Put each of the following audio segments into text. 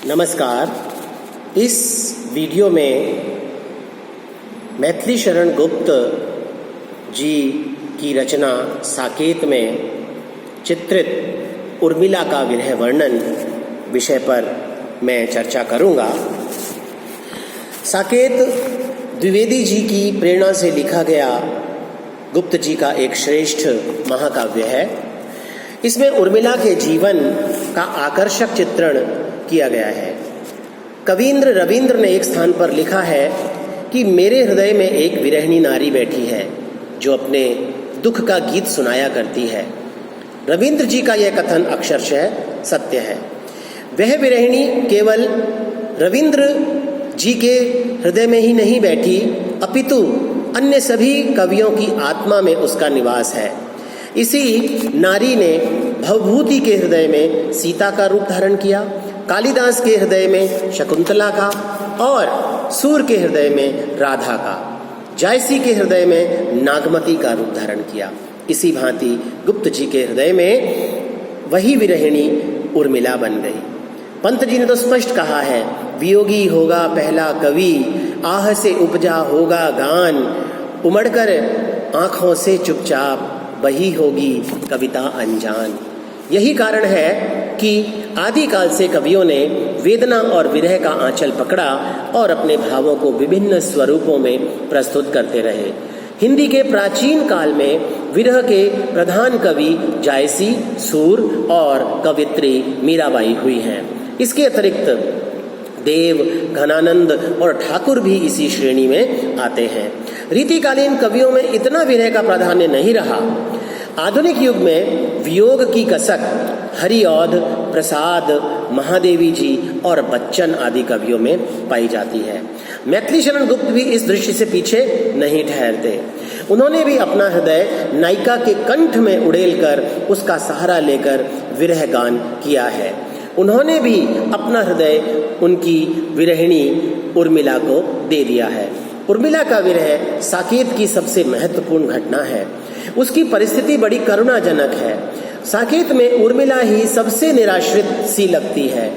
नमस्कार। इस वीडियो में मैथिली शरण गुप्त जी की रचना साकेत में चित्रित उर्मिला का विरह वर्णन विषय पर मैं चर्चा करूंगा। साकेत द्विवेदी जी की प्रेरणा से लिखा गया गुप्त जी का एक श्रेष्ठ महाकाव्य है। इसमें उर्मिला के जीवन का आकर्षक चित्रण किया गया है। कवींद्र रविंद्र ने एक स्थान पर लिखा है कि मेरे हृदय में एक विरहिणी नारी बैठी है जो अपने दुख का गीत सुनाया करती है। रविंद्र जी का यह कथन अक्षरशः सत्य है। वह विरहिणी केवल रविंद्र जी के हृदय में ही नहीं बैठी, अपितु अन्य सभी कवियों की आत्मा में उसका निवास है। इसी नारी ने भवभूति के हृदय में सीता का रूप धारण किया, कालिदास के हृदय में शकुंतला का और सूर के हृदय में राधा का, जायसी के हृदय में नागमती का रूप धारण किया। इसी भांति गुप्त जी के हृदय में वही विरहिणी उर्मिला बन गई। पंत जी ने तो स्पष्ट कहा है, वियोगी होगा पहला कवि, आह से उपजा होगा गान, उमड़कर आंखों से चुपचाप वही होगी कविता अनजान। यही कारण है कि आदिकाल से कवियों ने वेदना और विरह का आंचल पकड़ा और अपने भावों को विभिन्न स्वरूपों में प्रस्तुत करते रहे। हिंदी के प्राचीन काल में विरह के प्रधान कवि जायसी, सूर और कवित्री मीराबाई हुई हैं। इसके अतिरिक्त देव, घनानंद और ठाकुर भी इसी श्रेणी में आते हैं। रीतिकालीन कवियों में इतना विरह का प्राधान्य नहीं रहा। आधुनिक युग में वियोग की कसक हरिऔध, प्रसाद, महादेवी जी और बच्चन आदि कवियों में पाई जाती है। मैथिली शरण गुप्त भी इस दृष्टि से पीछे नहीं ठहरते। उन्होंने भी अपना हृदय नायिका के कंठ में उड़ेलकर उसका सहारा लेकर विरह गान किया है। उन्होंने भी अपना हृदय उनकी विरहिणी उर्मिला को दे दिया है। उर्मिला का विरह साकेत की सबसे महत्वपूर्ण घटना है। उसकी परिस्थिति बड़ी करुणाजनक है। साकेत में उर्मिला ही सबसे निराश्रित सी लगती है।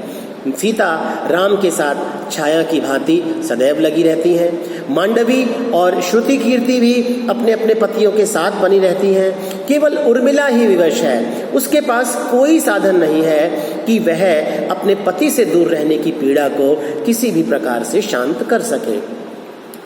सीता राम के साथ छाया की भांति सदैव लगी रहती हैं। मांडवी और श्रुति कीर्ति भी अपने अपने पतियों के साथ बनी रहती हैं। केवल उर्मिला ही विवश है। उसके पास कोई साधन नहीं है कि वह अपने पति से दूर रहने की पीड़ा को किसी भी प्रकार से शांत कर सके।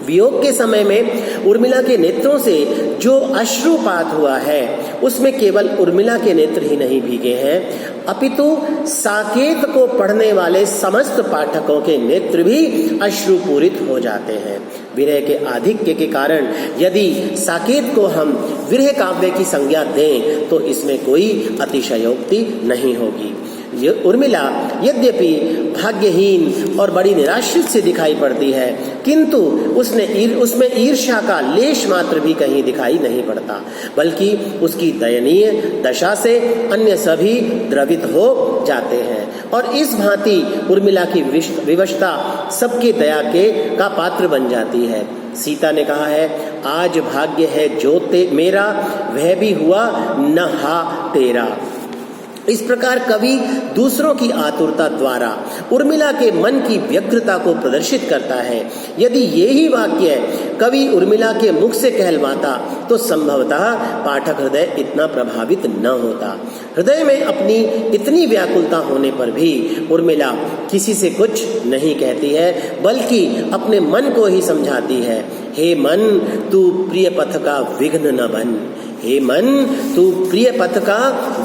वियोग के समय में उर्मिला के नेत्रों से जो अश्रुपात हुआ है उसमें केवल उर्मिला के नेत्र ही नहीं भीगे हैं, अपितु साकेत को पढ़ने वाले समस्त पाठकों के नेत्र भी अश्रुपूरित हो जाते हैं। विरह के आधिक्य के कारण यदि साकेत को हम विरह काव्य की संज्ञा दें तो इसमें कोई अतिशयोक्ति नहीं होगी। ये उर्मिला यद्यपि भाग्यहीन और बड़ी निराश्रित से दिखाई पड़ती है, किंतु उसमें ईर्ष्या का लेश मात्र भी कहीं दिखाई नहीं पड़ता, बल्कि उसकी दयनीय दशा से अन्य सभी द्रवित हो जाते हैं। और इस भांति उर्मिला की विवशता सबके दया का पात्र बन जाती है। सीता ने कहा है, आज भाग्य है जो मेरा, वह भी हुआ न हा तेरा। इस प्रकार कवि दूसरों की आतुरता द्वारा उर्मिला के मन की व्यग्रता को प्रदर्शित करता है। यदि यही वाक्य कवि उर्मिला के मुख से कहलवाता तो संभवतः पाठक हृदय इतना प्रभावित न होता। हृदय में अपनी इतनी व्याकुलता होने पर भी उर्मिला किसी से कुछ नहीं कहती है, बल्कि अपने मन को ही समझाती है, हे मन तू प्रिय पथ का विघ्न न बन, हे मन तू प्रिय पथ का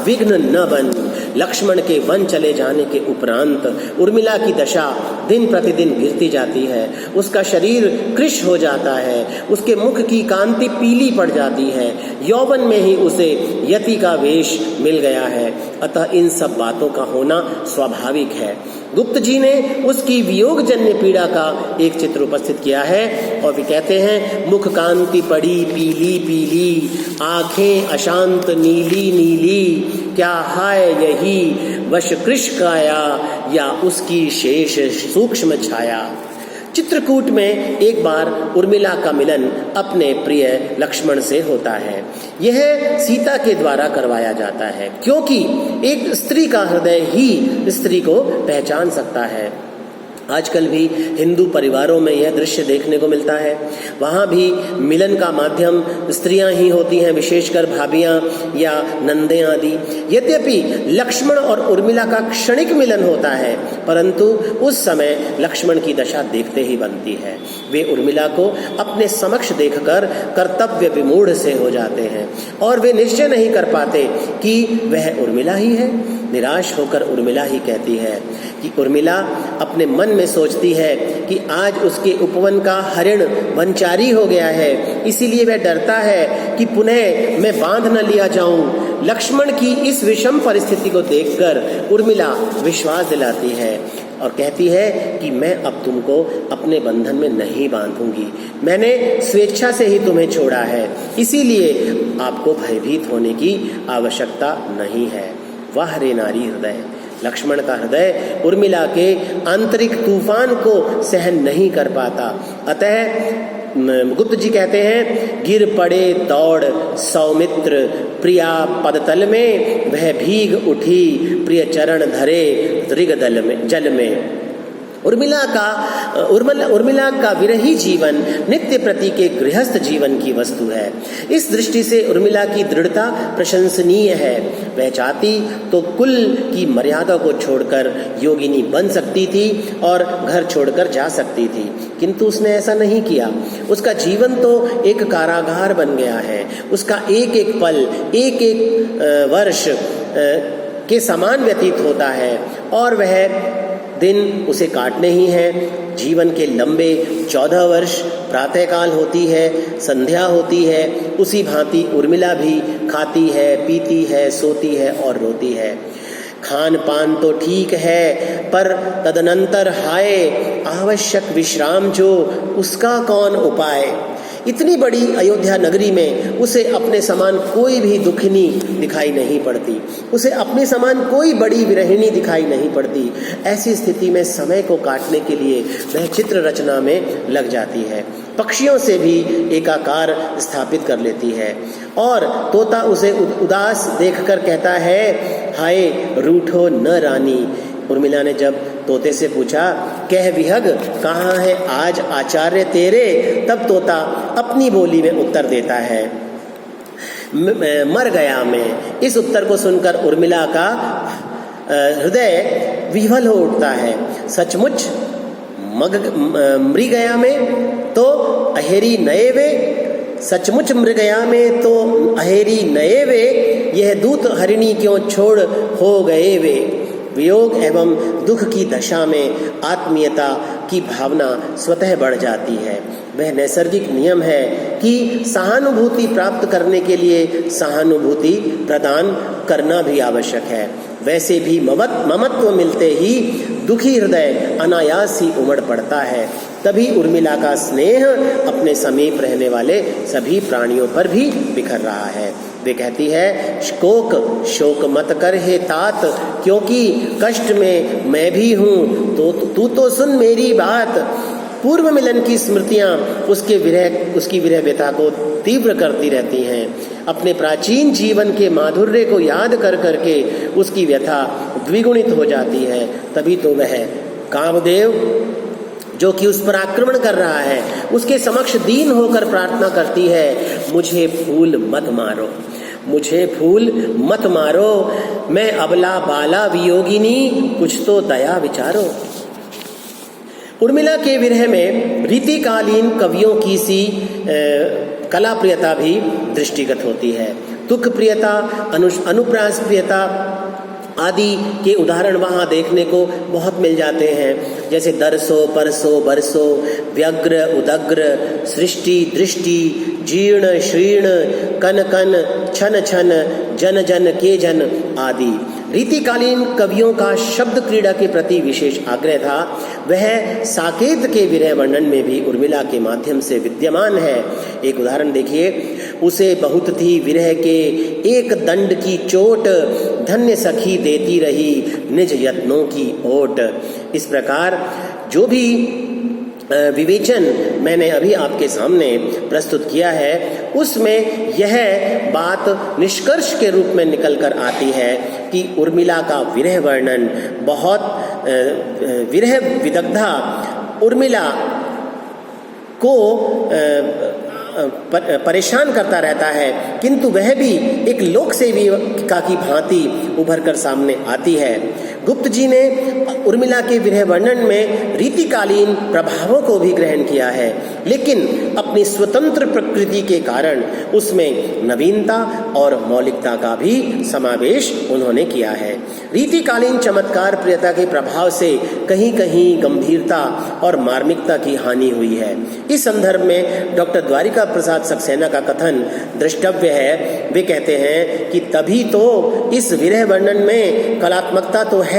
विघ्न न बन। लक्ष्मण के वन चले जाने के उपरांत उर्मिला की दशा दिन प्रतिदिन गिरती जाती है। उसका शरीर कृश हो जाता है, उसके मुख की कांति पीली पड़ जाती है, यौवन में ही उसे यति का वेश मिल गया है। अतः इन सब बातों का होना स्वाभाविक है। गुप्त जी ने उसकी वियोग जन्य पीड़ा का एक चित्र उपस्थित किया है और वे कहते हैं, मुख कांति पड़ी पीली पीली, आंखें अशांत नीली नीली, क्या हाय यही वश कृश काया, या उसकी शेष सूक्ष्म छाया। चित्रकूट में एक बार उर्मिला का मिलन अपने प्रिय लक्ष्मण से होता है। यह सीता के द्वारा करवाया जाता है, क्योंकि एक स्त्री का हृदय ही स्त्री को पहचान सकता है। आजकल भी हिंदू परिवारों में यह दृश्य देखने को मिलता है। वहाँ भी मिलन का माध्यम स्त्रियां ही होती हैं, विशेषकर भाभियां या नंदे आदि। यद्यपि लक्ष्मण और उर्मिला का क्षणिक मिलन होता है, परंतु उस समय लक्ष्मण की दशा देखते ही बनती है। वे उर्मिला को अपने समक्ष देखकर कर्तव्य विमूढ़ से हो जाते हैं और वे निश्चय नहीं कर पाते कि वह उर्मिला ही है। निराश होकर उर्मिला ही कहती है कि उर्मिला अपने मन में सोचती है कि आज उसके उपवन का हरिण वनचारी हो गया है, इसीलिए वह डरता है कि पुनः मैं बांध न लिया जाऊं। लक्ष्मण की इस विषम परिस्थिति को देखकर उर्मिला विश्वास दिलाती है और कहती है कि मैं अब तुमको अपने बंधन में नहीं बांधूंगी, मैंने स्वेच्छा से ही तुम्हें छोड़ा है, इसीलिए आपको भयभीत होने की आवश्यकता नहीं है। वाह रे नारी हृदय! लक्ष्मण का हृदय उर्मिला के आंतरिक तूफान को सहन नहीं कर पाता। अतः गुप्त जी कहते हैं, गिर पड़े दौड़ सौमित्र प्रिया पदतल में, वह भीग उठी प्रिय चरण धरे दृगदल में जल में। उर्मिला का विरही जीवन नित्य प्रति के गृहस्थ जीवन की वस्तु है। इस दृष्टि से उर्मिला की दृढ़ता प्रशंसनीय है। वह चाहती तो कुल की मर्यादा को छोड़कर योगिनी बन सकती थी और घर छोड़कर जा सकती थी, किंतु उसने ऐसा नहीं किया। उसका जीवन तो एक कारागार बन गया है। उसका एक एक पल, एक एक वर्ष के समान व्यतीत होता है और वह दिन उसे काटने ही हैं। जीवन के लंबे 14 वर्ष प्रातःकाल होती है, संध्या होती है, उसी भांति उर्मिला भी खाती है, पीती है, सोती है और रोती है। खान पान तो ठीक है, पर तदनंतर हाय आवश्यक विश्राम जो, उसका कौन उपाय। इतनी बड़ी अयोध्या नगरी में उसे अपने समान कोई भी दुखिनी दिखाई नहीं पड़ती, उसे अपने समान कोई बड़ी विरहिणी दिखाई नहीं पड़ती। ऐसी स्थिति में समय को काटने के लिए वह चित्र रचना में लग जाती है, पक्षियों से भी एकाकार स्थापित कर लेती है। और तोता उसे उदास देखकर कहता है, हाय रूठो न रानी। उर्मिला ने जब तोते से पूछा, कह विहग कहाँ है आज आचार्य तेरे, तब तोता अपनी बोली में उत्तर देता है, मर गया मैं। इस उत्तर को सुनकर उर्मिला का हृदय विह्वल हो उठता है। सचमुच मृगया में तो अहेरी नए वे, सचमुच मृगया में तो अहेरी नए वे, यह दूत हरिणी क्यों छोड़ हो गए वे। वियोग एवं दुख की दशा में आत्मीयता की भावना स्वतः बढ़ जाती है। वह नैसर्गिक नियम है कि सहानुभूति प्राप्त करने के लिए सहानुभूति प्रदान करना भी आवश्यक है। वैसे भी ममत्व मिलते ही दुखी हृदय अनायास ही उमड़ पड़ता है। तभी उर्मिला का स्नेह अपने समीप रहने वाले सभी प्राणियों पर भी बिखर रहा है। वे कहती है, शोक मत कर हे तात, क्योंकि कष्ट में मैं भी हूँ, तो तू तो सुन मेरी बात। पूर्व मिलन की स्मृतियाँ उसकी विरह व्यथा को तीव्र करती रहती हैं। अपने प्राचीन जीवन के माधुर्य को याद कर करके उसकी व्यथा द्विगुणित हो जाती है। तभी तो वह कामदेव जो कि उस पर आक्रमण कर रहा है, उसके समक्ष दीन होकर प्रार्थना करती है, मुझे फूल मत मारो, मुझे फूल मत मारो, मैं अबला बाला वियोगिनी, कुछ तो दया विचारो। उर्मिला के विरह में रीतिकालीन कवियों की सी कला प्रियता भी दृष्टिगत होती है। दुख प्रियता, अनुप्रास प्रियता आदि के उदाहरण वहाँ देखने को बहुत मिल जाते हैं। जैसे दरसो परसो बरसो, व्यग्र उदग्र, सृष्टि दृष्टि, जीर्ण श्रीर्ण, कन कन, छन छन, जन जन के जन आदि। रीतिकालीन कवियों का शब्द क्रीड़ा के प्रति विशेष आग्रह था। वह साकेत के विरह वर्णन में भी उर्मिला के माध्यम से विद्यमान है। एक उदाहरण देखिए, उसे बहुत थी विरह के एक दंड की चोट, धन्य सखी देती रही निज यत्नों की ओट। इस प्रकार जो भी विवेचन मैंने अभी आपके सामने प्रस्तुत किया है, उसमें यह बात निष्कर्ष के रूप में निकल कर आती है कि उर्मिला का विरह वर्णन बहुत विरह विदग्धा उर्मिला को परेशान करता रहता है, किंतु वह भी एक लोक सेविका की भांति उभर कर सामने आती है। गुप्त जी ने उर्मिला के विरह वर्णन में रीतिकालीन प्रभावों को भी ग्रहण किया है, लेकिन अपनी स्वतंत्र प्रकृति के कारण उसमें नवीनता और मौलिकता का भी समावेश उन्होंने किया है। रीतिकालीन चमत्कार प्रियता के प्रभाव से कहीं कहीं गंभीरता और मार्मिकता की हानि हुई है। इस संदर्भ में डॉक्टर द्वारिका प्रसाद सक्सेना का कथन द्रष्टव्य है। वे कहते हैं कि तभी तो इस विरह वर्णन में कलात्मकता तो है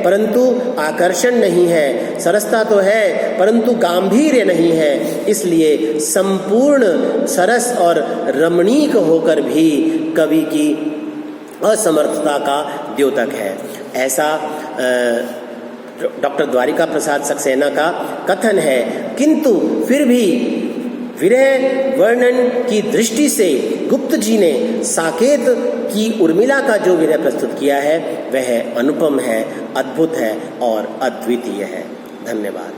परंतु आकर्षण नहीं है, सरसता तो है परंतु गांभीर्य नहीं है, इसलिए संपूर्ण सरस और रमणीक होकर भी कवि की असमर्थता का द्योतक है। ऐसा डॉक्टर द्वारिका प्रसाद सक्सेना का कथन है, किंतु फिर भी विरह वर्णन की दृष्टि से गुप्त जी ने साकेत की उर्मिला का जो विरह प्रस्तुत किया है वह अनुपम है, अद्भुत है और अद्वितीय है। धन्यवाद।